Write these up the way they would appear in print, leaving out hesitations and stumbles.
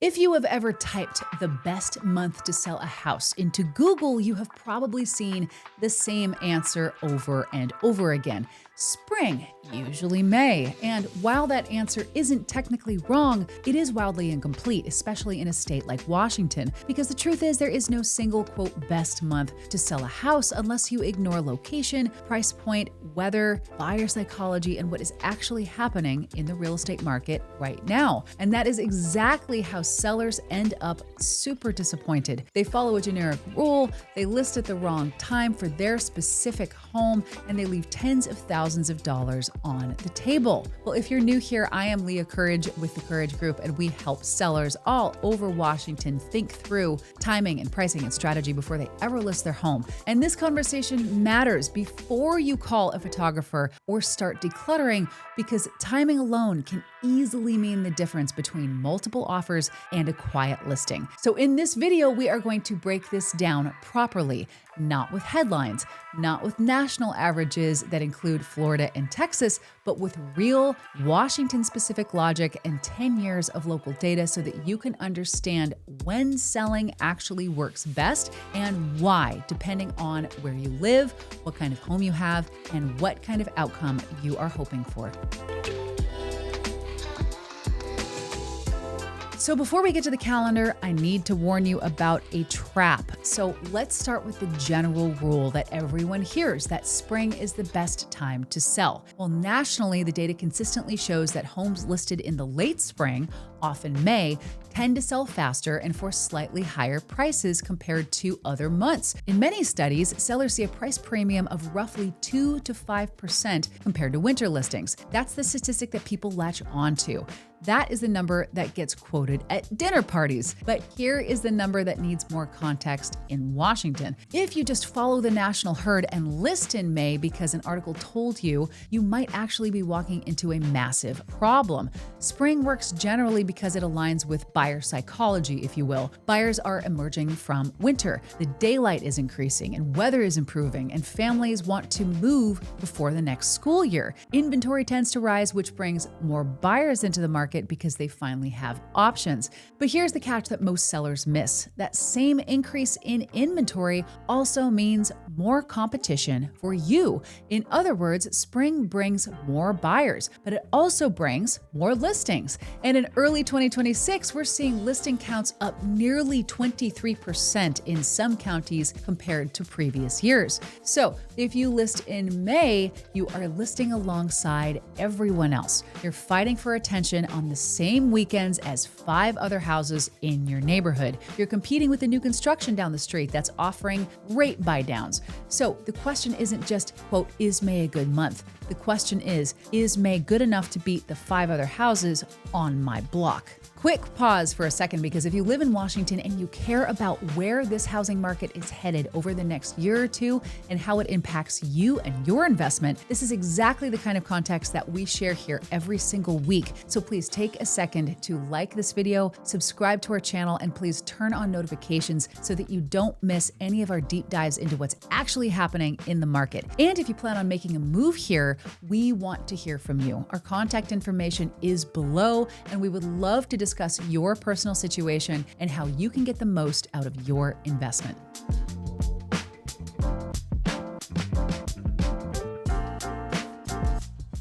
If you have ever typed the best month to sell a house into Google, you have probably seen the same answer over and over again. Spring, usually May. And while that answer isn't technically wrong, it is wildly incomplete, especially in a state like Washington, because the truth is there is no single, quote, best month to sell a house unless you ignore location, price point, weather, buyer psychology, and what is actually happening in the real estate market right now. And that is exactly how sellers end up super disappointed. They follow a generic rule, they list at the wrong time for their specific home, and they leave tens of thousands of dollars on the table. Well, if you're new here, I am Leah Courage with the Courage Group, and we help sellers all over Washington think through timing and pricing and strategy before they ever list their home. And this conversation matters before you call a photographer or start decluttering, because timing alone can easily mean the difference between multiple offers and a quiet listing. So in this video, we are going to break this down properly, not with headlines, not with national averages that include Florida and Texas, but with real Washington-specific logic and 10 years of local data so that you can understand when selling actually works best and why, depending on where you live, what kind of home you have, and what kind of outcome you are hoping for. So before we get to the calendar, I need to warn you about a trap. So let's start with the general rule that everyone hears, that spring is the best time to sell. Well, nationally, the data consistently shows that homes listed in the late spring, often May, tend to sell faster and for slightly higher prices compared to other months. In many studies, sellers see a price premium of roughly 2 to 5% compared to winter listings. That's the statistic that people latch onto. That is the number that gets quoted at dinner parties. But here is the number that needs more context in Washington. If you just follow the national herd and list in May because an article told you, you might actually be walking into a massive problem. Spring works generally because it aligns with buyer psychology, if you will. Buyers are emerging from winter. The daylight is increasing and weather is improving, and families want to move before the next school year. Inventory tends to rise, which brings more buyers into the market because they finally have options. But here's the catch that most sellers miss. That same increase in inventory also means more competition for you. In other words, spring brings more buyers, but it also brings more listings. And in early 2026, we're seeing listing counts up nearly 23% in some counties compared to previous years. So if you list in May, you are listing alongside everyone else. You're fighting for attention on the same weekends as 5 other houses in your neighborhood. You're competing with the new construction down the street that's offering rate buy downs. So the question isn't just, quote, is May a good month? The question is May good enough to beat the 5 other houses on my block? Quick pause for a second, because if you live in Washington and you care about where this housing market is headed over the next year or two and how it impacts you and your investment, this is exactly the kind of context that we share here every single week. So please take a second to like this video, subscribe to our channel, and please turn on notifications so that you don't miss any of our deep dives into what's actually happening in the market. And if you plan on making a move here, we want to hear from you. Our contact information is below, and we would love to discuss your personal situation and how you can get the most out of your investment.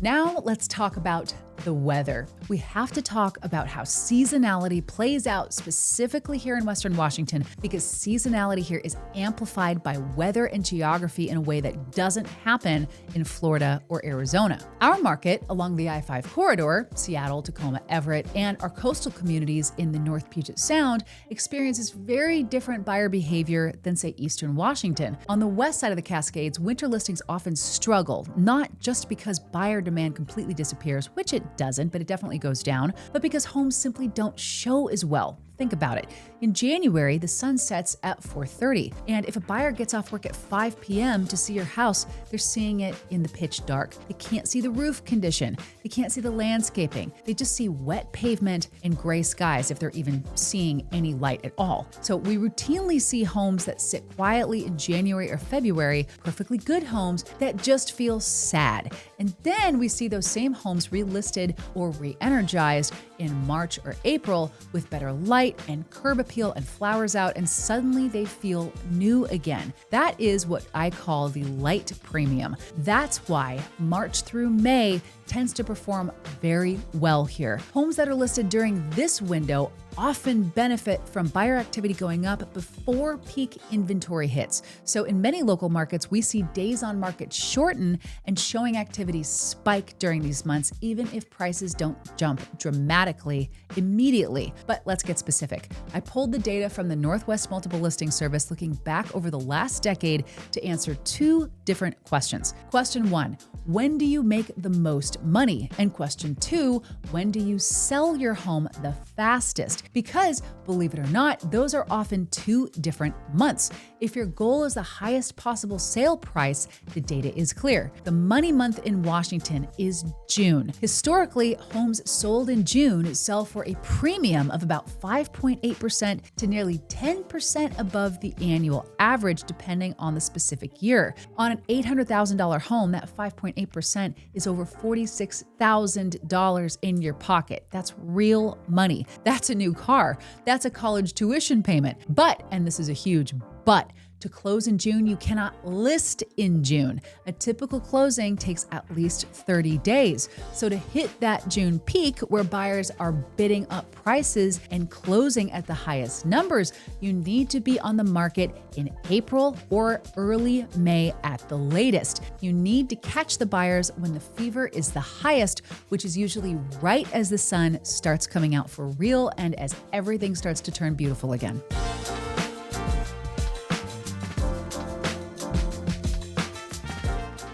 Now let's talk about the weather. We have to talk about how seasonality plays out specifically here in Western Washington, because seasonality here is amplified by weather and geography in a way that doesn't happen in Florida or Arizona. Our market along the I-5 corridor, Seattle, Tacoma, Everett, and our coastal communities in the North Puget Sound experiences very different buyer behavior than, say, Eastern Washington. On the west side of the Cascades, winter listings often struggle, not just because buyer demand completely disappears, which it doesn't, but it definitely goes down, but because homes simply don't show as well. Think about it. In January, the sun sets at 4:30, and if a buyer gets off work at 5 p.m. to see your house, they're seeing it in the pitch dark. They can't see the roof condition. They can't see the landscaping. They just see wet pavement and gray skies, if they're even seeing any light at all. So we routinely see homes that sit quietly in January or February, perfectly good homes that just feel sad. And then we see those same homes relisted or re-energized in March or April with better light and curb appeal and flowers out, and suddenly they feel new again. That is what I call the light premium. That's why March through May tends to perform very well here. Homes that are listed during this window often benefit from buyer activity going up before peak inventory hits. So in many local markets, we see days on market shorten and showing activity spike during these months, even if prices don't jump dramatically immediately. But let's get specific. I pulled the data from the Northwest Multiple Listing Service looking back over the last decade to answer two different questions. Question 1, when do you make the most money? And question 2, when do you sell your home the fastest? Because, believe it or not, those are often two different months. If your goal is the highest possible sale price, the data is clear. The money month in Washington is June. Historically, homes sold in June sell for a premium of about 5.8% to nearly 10% above the annual average, depending on the specific year. On an $800,000 home, that 5.8% is over $46,000 in your pocket. That's real money. That's a new car. That's a college tuition payment. But, and this is a huge but, to close in June, you cannot list in June. A typical closing takes at least 30 days. So to hit that June peak where buyers are bidding up prices and closing at the highest numbers, you need to be on the market in April or early May at the latest. You need to catch the buyers when the fever is the highest, which is usually right as the sun starts coming out for real and as everything starts to turn beautiful again.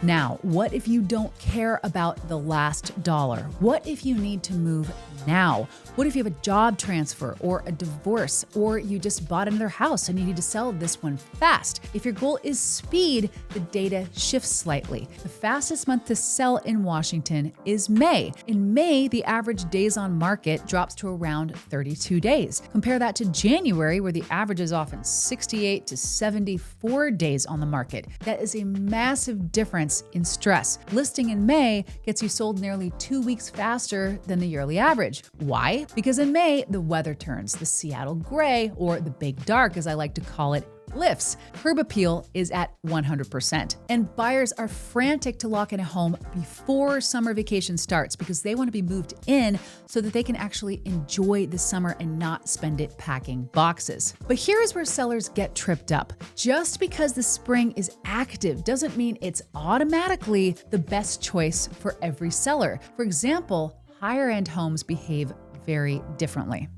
Now, what if you don't care about the last dollar? What if you need to move now? What if you have a job transfer or a divorce, or you just bought another house and you need to sell this one fast? If your goal is speed, the data shifts slightly. The fastest month to sell in Washington is May. In May, the average days on market drops to around 32 days. Compare that to January, where the average is often 68 to 74 days on the market. That is a massive difference in stress. Listing in May gets you sold nearly 2 weeks faster than the yearly average. Why? Because in May, the weather turns. The Seattle gray, or the big dark as I like to call it, lifts. Curb appeal is at 100%. And buyers are frantic to lock in a home before summer vacation starts because they want to be moved in so that they can actually enjoy the summer and not spend it packing boxes. But here is where sellers get tripped up. Just because the spring is active doesn't mean it's automatically the best choice for every seller. For example, higher-end homes behave very differently.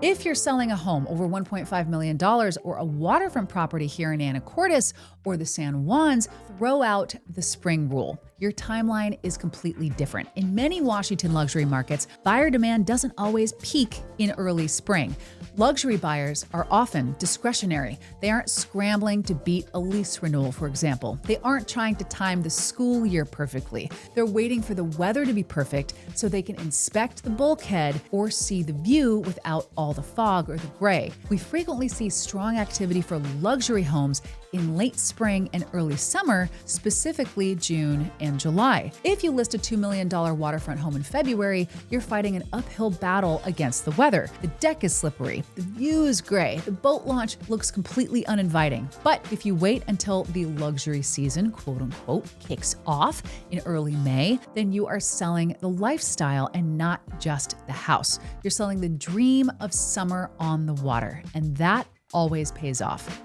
If you're selling a home over $1.5 million or a waterfront property here in Anacortes or the San Juans, throw out the spring rule. Your timeline is completely different. In many Washington luxury markets, buyer demand doesn't always peak in early spring. Luxury buyers are often discretionary. They aren't scrambling to beat a lease renewal, for example. They aren't trying to time the school year perfectly. They're waiting for the weather to be perfect so they can inspect the bulkhead or see the view without all the fog or the gray. We frequently see strong activity for luxury homes in late spring and early summer, specifically June and July. If you list a $2 million waterfront home in February, you're fighting an uphill battle against the weather. The deck is slippery, the view is gray, the boat launch looks completely uninviting. But if you wait until the luxury season, quote unquote, kicks off in early May, then you are selling the lifestyle and not just the house. You're selling the dream of summer on the water, and that always pays off.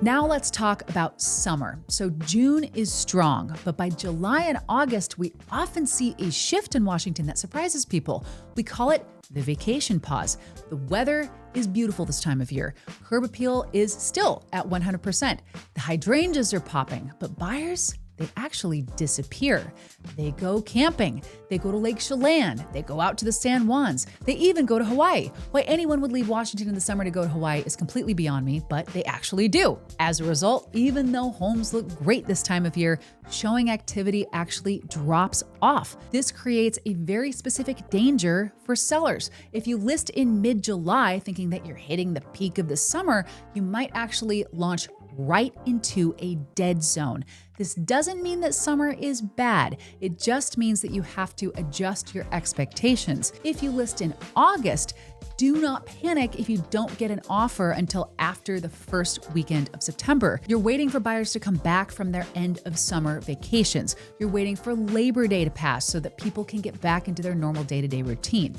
Now let's talk about summer. So June is strong, but by July and August, we often see a shift in Washington that surprises people. We call it the vacation pause. The weather is beautiful this time of year. Curb appeal is still at 100%. The hydrangeas are popping, but buyers, they actually disappear. They go camping, they go to Lake Chelan, they go out to the San Juans, they even go to Hawaii. Why anyone would leave Washington in the summer to go to Hawaii is completely beyond me, but they actually do. As a result, even though homes look great this time of year, showing activity actually drops off. This creates a very specific danger for sellers. If you list in mid-July thinking that you're hitting the peak of the summer, you might actually launch right into a dead zone. This doesn't mean that summer is bad. It just means that you have to adjust your expectations. If you list in August, do not panic if you don't get an offer until after the first weekend of September. You're waiting for buyers to come back from their end of summer vacations. You're waiting for Labor Day to pass so that people can get back into their normal day-to-day routine.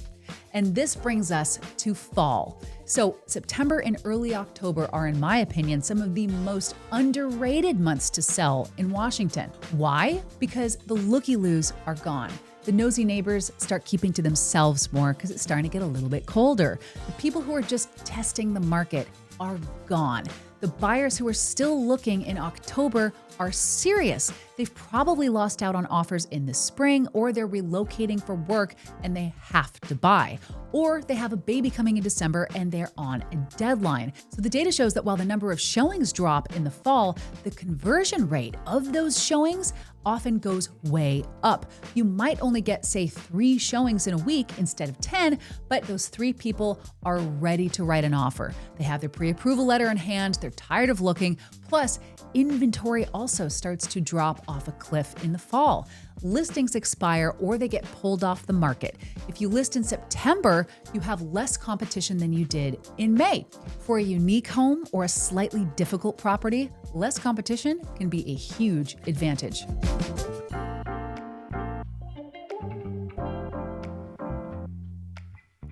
And this brings us to fall. So September and early October are, in my opinion, some of the most underrated months to sell in Washington. Why? Because the looky-loos are gone. The nosy neighbors start keeping to themselves more because it's starting to get a little bit colder. The people who are just testing the market are gone. The buyers who are still looking in October are serious. They've probably lost out on offers in the spring, or they're relocating for work and they have to buy. Or they have a baby coming in December and they're on a deadline. So the data shows that while the number of showings drop in the fall, the conversion rate of those showings often goes way up. You might only get, say, 3 showings in a week instead of 10, but those 3 people are ready to write an offer. They have their pre-approval letter in hand, they're tired of looking, plus inventory also starts to drop off a cliff in the fall. Listings expire or they get pulled off the market. If you list in September, you have less competition than you did in May. For a unique home or a slightly difficult property, less competition can be a huge advantage.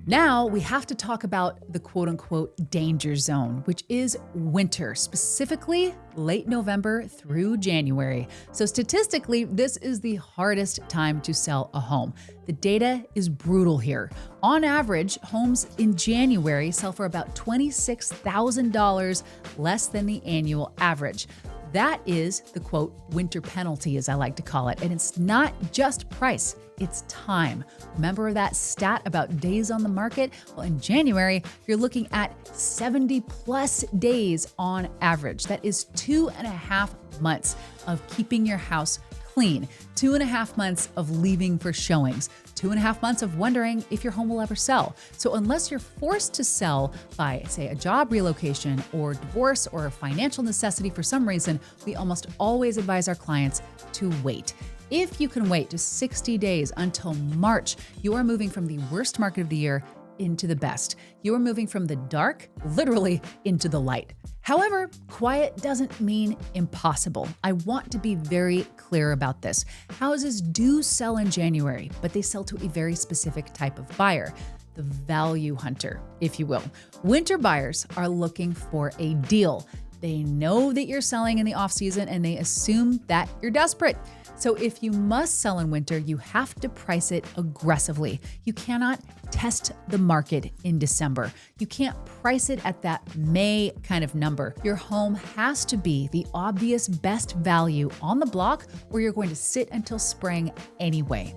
Now we have to talk about the quote-unquote danger zone, which is winter, specifically late November through January. So statistically, this is the hardest time to sell a home. The data is brutal here. On average, homes in January sell for about $26,000 less than the annual average. That is the quote winter penalty, as I like to call it. And it's not just price, it's time. Remember that stat about days on the market? Well, in January, you're looking at 70 plus days on average. That is 2.5 months of keeping your house clean, 2.5 months of leaving for showings, 2.5 months of wondering if your home will ever sell. So unless you're forced to sell by, say, a job relocation or divorce or a financial necessity for some reason, we almost always advise our clients to wait. If you can wait just 60 days until March, you are moving from the worst market of the year into the best. You are moving from the dark, literally, into the light. However, quiet doesn't mean impossible. I want to be very clear about this. Houses do sell in January, but they sell to a very specific type of buyer, the value hunter, if you will. Winter buyers are looking for a deal. They know that you're selling in the off season and they assume that you're desperate. So if you must sell in winter, you have to price it aggressively. You cannot test the market in December. You can't price it at that May kind of number. Your home has to be the obvious best value on the block where you're going to sit until spring anyway.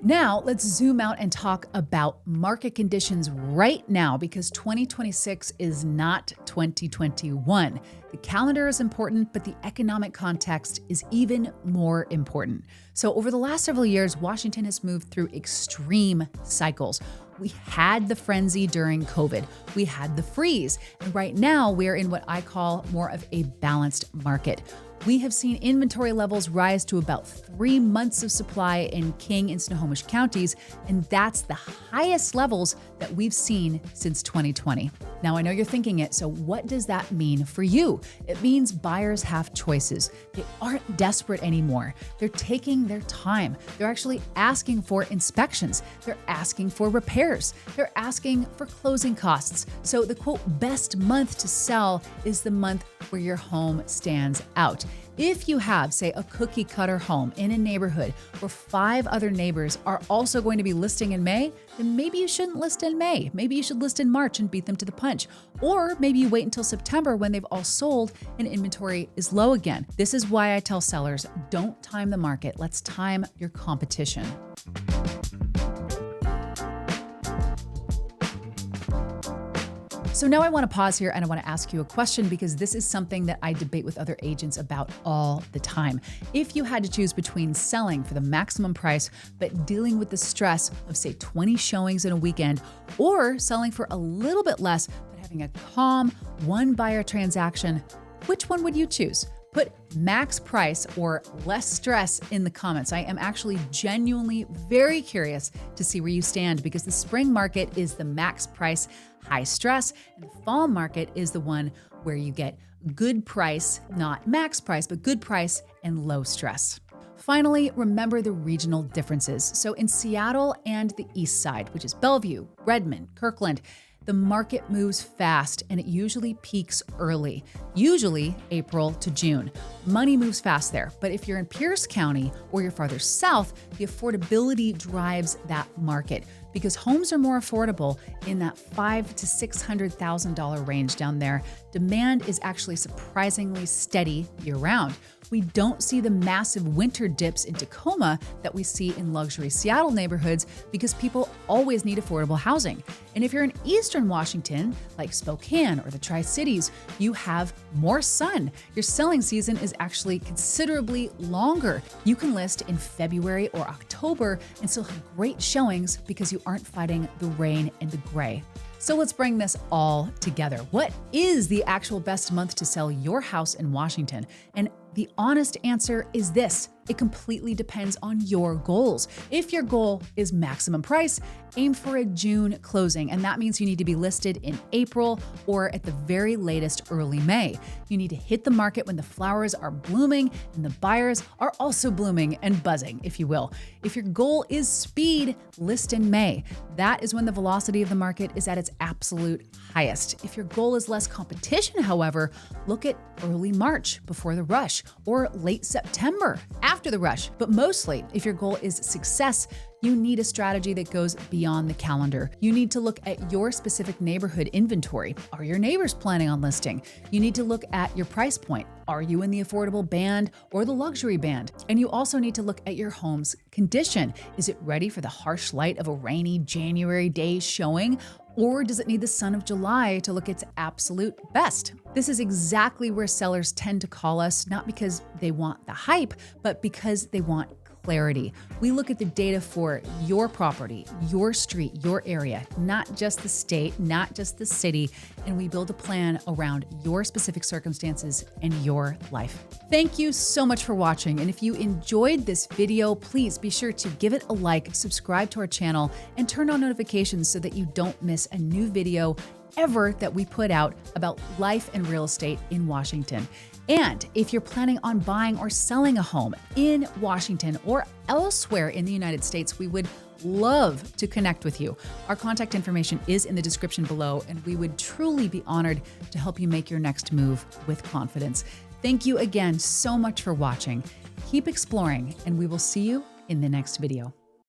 Now, let's zoom out and talk about market conditions right now, because 2026 is not 2021. The calendar is important, but the economic context is even more important. So over the last several years, Washington has moved through extreme cycles. We had the frenzy during COVID. We had the freeze. And right now, we're in what I call more of a balanced market. We have seen inventory levels rise to about 3 months of supply in King and Snohomish counties, and that's the highest levels that we've seen since 2020. Now, I know you're thinking it, so what does that mean for you? It means buyers have choices. They aren't desperate anymore. They're taking their time. They're actually asking for inspections. They're asking for repairs. They're asking for closing costs. So the quote best month to sell is the month where your home stands out. If you have, say, a cookie cutter home in a neighborhood where 5 other neighbors are also going to be listing in May, then maybe you shouldn't list in May. Maybe you should list in March and beat them to the punch. Or maybe you wait until September when they've all sold and inventory is low again. This is why I tell sellers, don't time the market. Let's time your competition. So now I want to pause here and I want to ask you a question, because this is something that I debate with other agents about all the time. If you had to choose between selling for the maximum price, but dealing with the stress of, say, 20 showings in a weekend, or selling for a little bit less, but having a calm one buyer transaction, which one would you choose? Put max price or less stress in the comments. I am actually genuinely very curious to see where you stand, because the spring market is the max price, high stress, and the fall market is the one where you get good price, not max price, but good price and low stress. Finally, remember the regional differences. So in Seattle and the East Side, which is Bellevue, Redmond, Kirkland, the market moves fast and it usually peaks early, usually April to June. Money moves fast there, but if you're in Pierce County or you're farther south, the affordability drives that market, because homes are more affordable in that $500,000 to $600,000 range down there. Demand is actually surprisingly steady year-round. We don't see the massive winter dips in Tacoma that we see in luxury Seattle neighborhoods, because people always need affordable housing. And if you're in Eastern Washington, like Spokane or the Tri-Cities, you have more sun. Your selling season is actually considerably longer. You can list in February or October and still have great showings because you aren't fighting the rain and the gray. So let's bring this all together. What is the actual best month to sell your house in Washington? And the honest answer is this: it completely depends on your goals. If your goal is maximum price, aim for a June closing, and that means you need to be listed in April or at the very latest early May. You need to hit the market when the flowers are blooming and the buyers are also blooming and buzzing, if you will. If your goal is speed, list in May. That is when the velocity of the market is at its absolute highest. If your goal is less competition, however, look at early March before the rush, or late September after the rush. But mostly, if your goal is success, you need a strategy that goes beyond the calendar. You need to look at your specific neighborhood inventory. Are your neighbors planning on listing? You need to look at your price point. Are you in the affordable band or the luxury band? And you also need to look at your home's condition. Is it ready for the harsh light of a rainy January day showing? Or does it need the sun of July to look its absolute best? This is exactly where sellers tend to call us, not because they want the hype, but because they want clarity. We look at the data for your property, your street, your area, not just the state, not just the city, and we build a plan around your specific circumstances and your life. Thank you so much for watching. And if you enjoyed this video, please be sure to give it a like, subscribe to our channel, and turn on notifications so that you don't miss a new video ever that we put out about life and real estate in Washington. And if you're planning on buying or selling a home in Washington or elsewhere in the United States, we would love to connect with you. Our contact information is in the description below, and we would truly be honored to help you make your next move with confidence. Thank you again so much for watching. Keep exploring, and we will see you in the next video.